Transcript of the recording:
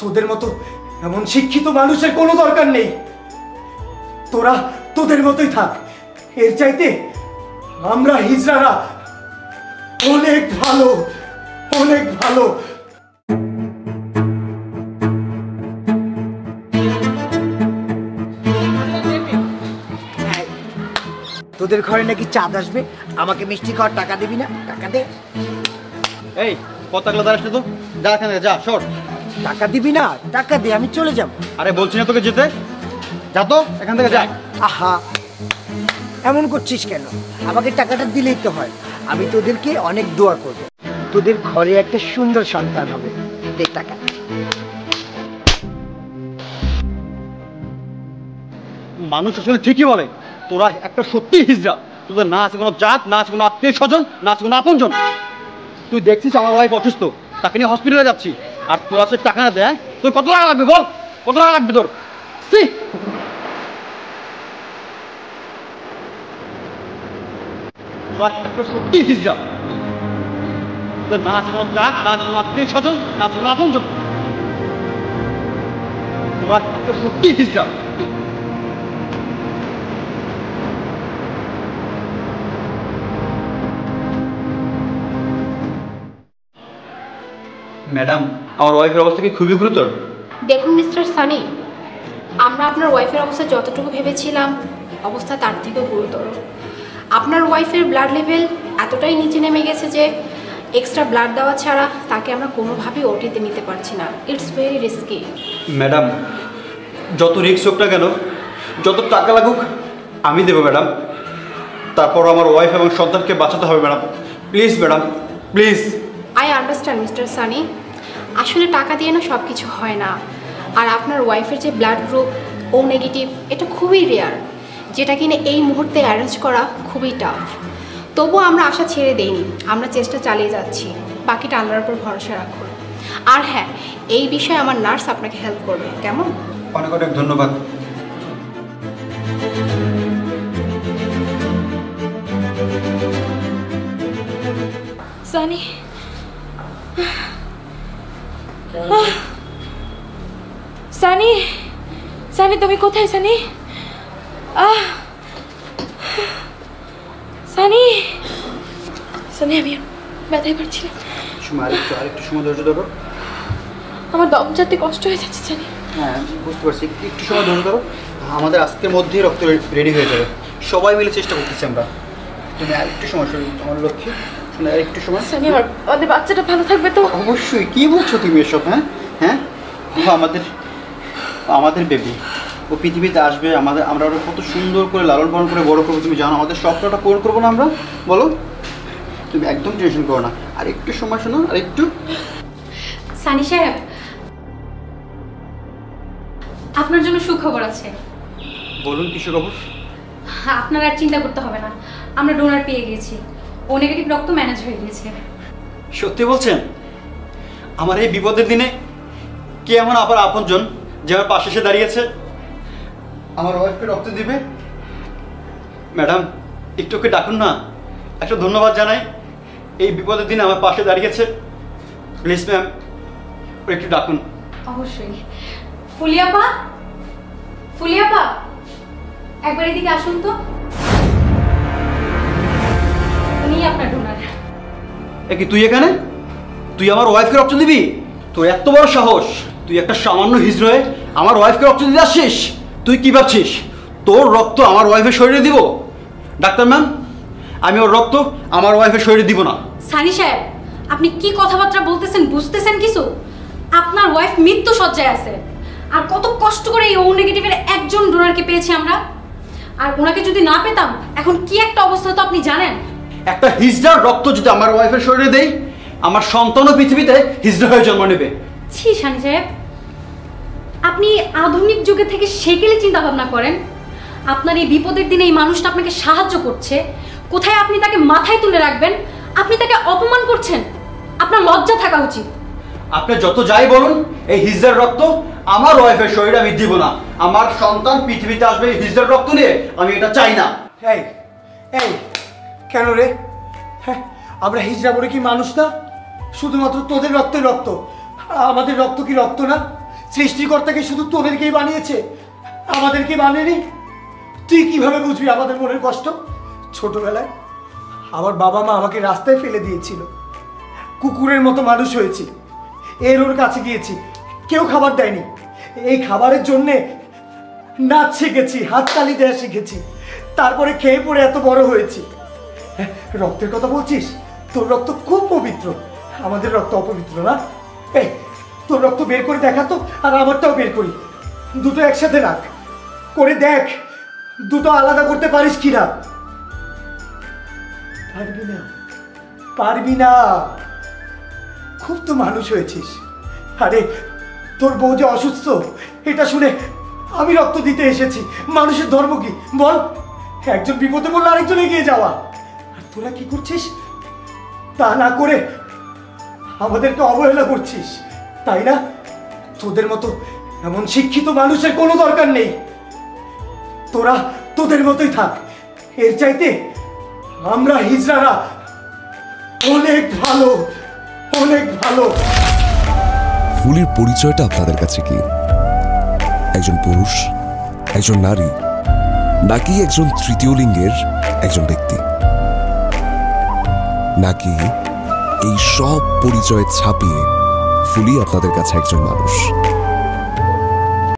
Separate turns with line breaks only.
তোদের মতো এমন শিক্ষিত মানুষের কোনো দরকার নেই। তোরা তোদের মতোই থাক। এর চাইতে আমরা হিজড়ারা অনেক ভালো, অনেক ভালো। তোদের ঘরে নাকি চাঁদ আসবে, আমাকে মিষ্টি খাওয়ার টাকা দিবি না? টাকা দে।
এই কত টাকা দাঁড়াস তো, যা এখানে যা, সর।
টাকা দিবি না? টাকা দে, আমি চলে যাব।
আরে বলছি না তোকে যেতে, যা তো এখান থেকে যা।
আহা, এমন করছিস কেন? আমাকে টাকাটা দিলেই তো হয়। আমি তোদেরকে অনেক দোয়া করব, তোদের ঘরে একটা সুন্দর সন্তান হবে। দে টাকা।
মানুষ আসলে ঠিকই বলে, তোরা একটা সত্যি হিজড়া। তোদের না আছে কোনো জাত, না আছে কোনো আত্মীয় স্বজন, না আছে কোনো আপনজন। তুই দেখছিস আমার ওয়াইফ অসুস্থ, তাকে নিয়ে হসপিটালে যাচ্ছি, আর তোরা সে টাকা না দেয়। তোর কত টাকা লাগবে বল, কত টাকা লাগবে তোর? সত্যি হিজড়া। তোদের না আছে কোনো জাত, না আছে কোনো আত্মীয় স্বজন, না আছে কোনো আপনজন। তোরা একটা সত্যি হিজড়া। ম্যাডাম, আমার ওয়াইফের অবস্থা কি খুবই গুরুতর?
দেখুন মিস্টার সানি, আমরা আপনার ওয়াইফের অবস্থা যতটুকু ভেবেছিলাম অবস্থা তার থেকেও গুরুতর। আপনার ওয়াইফের ব্লাড লেভেল এতটাই নিচে নেমে গেছে যে এক্সট্রা ব্লাড দেওয়া ছাড়া তাকে আমরা কোনোভাবেই ওটিতে নিতে পারছি না। It's very risky.
ম্যাডাম, যত রিস্ক হোক না কেন, যত টাকা লাগুক আমি দেবো ম্যাডাম। তারপর আমার ওয়াইফ এবং সন্তানকে বাঁচাতে হবে madam. Please madam, please.
I understand mister Sunny, আসলে টাকা দিয়ে না সব কিছু হয় না। আর আপনার ওয়াইফের যে ব্লাড গ্রুপ ও নেগেটিভ, এটা খুবই রেয়ার, যেটা কিনা এই মুহূর্তে অ্যারেঞ্জ করা খুবই টাফ। তবুও আমরা আশা ছেড়ে দেইনি, আমরা চেষ্টা চালিয়ে যাচ্ছি। বাকিটা আল্লাহর উপর ভরসা রাখুন। আর হ্যাঁ, এই বিষয়ে আমার নার্স আপনাকে হেল্প করবে, কেমন?
অনেক অনেক ধন্যবাদ।
সানি, সানি, সানি তুমি কোথায়? সানি, সানি, সানি আমি ব্যথাই পারছি না।
আরেকটু সময় ধৈর্য ধরো।
আমার দম চাতে কষ্ট হয়ে যাচ্ছে সানি।
হ্যাঁ বুঝতে পারছি, একটু সময় ধৈর্য ধরো। আমাদের আজকের মধ্যেই রক্ত রেডি হয়ে যাবে। সবাই মিলে চেষ্টা করতেছি আমরা। তুমি আরেকটু সময়, আমার লক্ষ্যে শুনে আরেকটু সময়।
সানি, আমাদের বাচ্চাটা ভালো থাকবে তো?
অবশ্যই। কি বলছো তুমি এসব? হ্যাঁ হ্যাঁ, আমাদের বেবি, ও পৃথিবীতে আসবে। আমরা ওরা কত সুন্দর করে লালন পালন করে বড় করবো, তুমি জানো। আমাদের স্বপ্নটা পূরণ করবো না আমরা? বলো। তুমি একদম টেনশন করো না, আর একটু সময় শোনো, আর একটু।
সানি সাহেব, আপনার জন্য সুখবর আছে।
বলুন, কিসের খবর?
আপনার আর চিন্তা করতে হবে না, আমরা ডোনার পেয়ে গিয়েছি। ও নেগেটিভ রক্ত ম্যানেজ হয়ে গিয়েছে।
সত্যি বলছেন? আমার এই বিপদের দিনে কে এমন আবার আপনজন যে আমার পাশে এসে দাঁড়িয়েছে, আমার ওয়াইফকে রক্ত দিবে? ম্যাডাম, একটু ওকে ডাকুন না, একটা ধন্যবাদ জানাই। এই বিপদের দিনে আমার পাশে দাঁড়িয়েছে। প্লিজ ম্যাম, ও একটু ডাকুন।
অবশ্যই। ফুলিয়াপা, ফুলিয়াপা, একবার এদিকে আসুন তো। উনি আপনার ডোনার।
কি তুই এখানে? তুই আমার ওয়াইফকে রক্ত দিবি? তোর এত বড় সাহস! তুই একটা সামান্য হিজড়া হয়ে আমার ওয়াইফকে রক্ত দিতে আসছিস? তুই কি ভাবছিস তোর রক্ত আমার ওয়াইফের শরীরে দিব? ডাক্তার ম্যাম, আমি ওর রক্ত আমার ওয়াইফের শরীরে দিব না।
সানি সাহেব, আপনি কি কথাবার্তা বলতেছেন বুঝতেছেন কিছু? আপনার ওয়াইফ মৃত্যু সজ্জায় আছে, আর কত কষ্ট করে এই ও নেগেটিভের একজন ডোনারকে পেয়েছি আমরা। আর ওনাকে যদি না পেতাম এখন কি একটা অবস্থা হতো আপনি জানেন?
একটা হিজড়ার রক্ত যদি আমার ওয়াইফের শরীরে দেই, আমার সন্তানও পৃথিবীতে হিজড়া হয়ে জন্ম নেবে।
ছি সানি সাহেব, আপনি আধুনিক যুগে থেকে সেকেলে চিন্তা ভাবনা করেন। আপনার এই বিপদের দিনে এই মানুষটা আপনাকে সাহায্য করছে, কোথায় আপনি তাকে মাথায় তুলে রাখবেন? আপনি তাকে অপমান করছেন। আপনার লজ্জা থাকা উচিত।
আপনি যত যাই বলুন, এই হিজড়ার রক্ত আমার ওয়াইফের শরীরে আমি দিব না। আমার সন্তান পৃথিবীতে আসবে এই হিজড়ার রক্ত নিয়ে, আমি এটা চাই না।
এই এই কেন রে? হ্যাঁ, আমরা হিজড়া বলে কি মানুষ না? শুধুমাত্র তোদের রক্তের রক্ত, আমাদের রক্ত কি রক্ত না? সৃষ্টিকর্তাকে শুধু তোদেরকেই বানিয়েছে, আমাদেরকে বানিয়েনি? তুই কিভাবে বুঝবি আমাদের মনের কষ্ট? ছোটবেলায় আমার বাবা মা আমাকে রাস্তায় ফেলে দিয়েছিল, কুকুরের মতো মানুষ হয়েছি, এর ওর কাছে গিয়েছি, কেউ খাবার দেয়নি। এই খাবারের জন্যে নাচ শিখেছি, হাততালি দেওয়া শিখেছি, তারপরে খেয়ে পড়ে এত বড় হয়েছি। রক্তের কথা বলছিস? তোর রক্ত খুব পবিত্র, আমাদের রক্ত অপবিত্র না? এই তোর রক্ত বের করে দেখা তো, আর আমারটাও বের করি, দুটো একসাথে রাখ, করে দেখ দুটো আলাদা করতে পারিস কিনা। পারবি না, পারবি না। খুব তো মানুষ হয়েছিস। আরে তোর বউ যে অসুস্থ এটা শুনে আমি রক্ত দিতে এসেছি। মানুষের ধর্ম কি বল? একজন বিপদে পড়লে আরেকজন এগিয়ে যাওয়া। আর তোরা কি করছিস? তা না করে আমাদেরকে অবহেলা করছিস, তাই না? তোদের মতো এমন শিক্ষিত মানুষের কোনো দরকার নেই। তোরা তোদের মতোই থাক, এর চাইতে আমরা হিজড়ারা অনেক ভালো, অনেক ভালো।
ফুলির পরিচয়টা আপনাদের কাছে কি? একজন পুরুষ, একজন নারী, নাকি একজন তৃতীয় লিঙ্গের একজন ব্যক্তি, নাকি এই সব পরিচয় ছাপিয়ে ফুলি আপনাদের কাছে একজন মানুষ?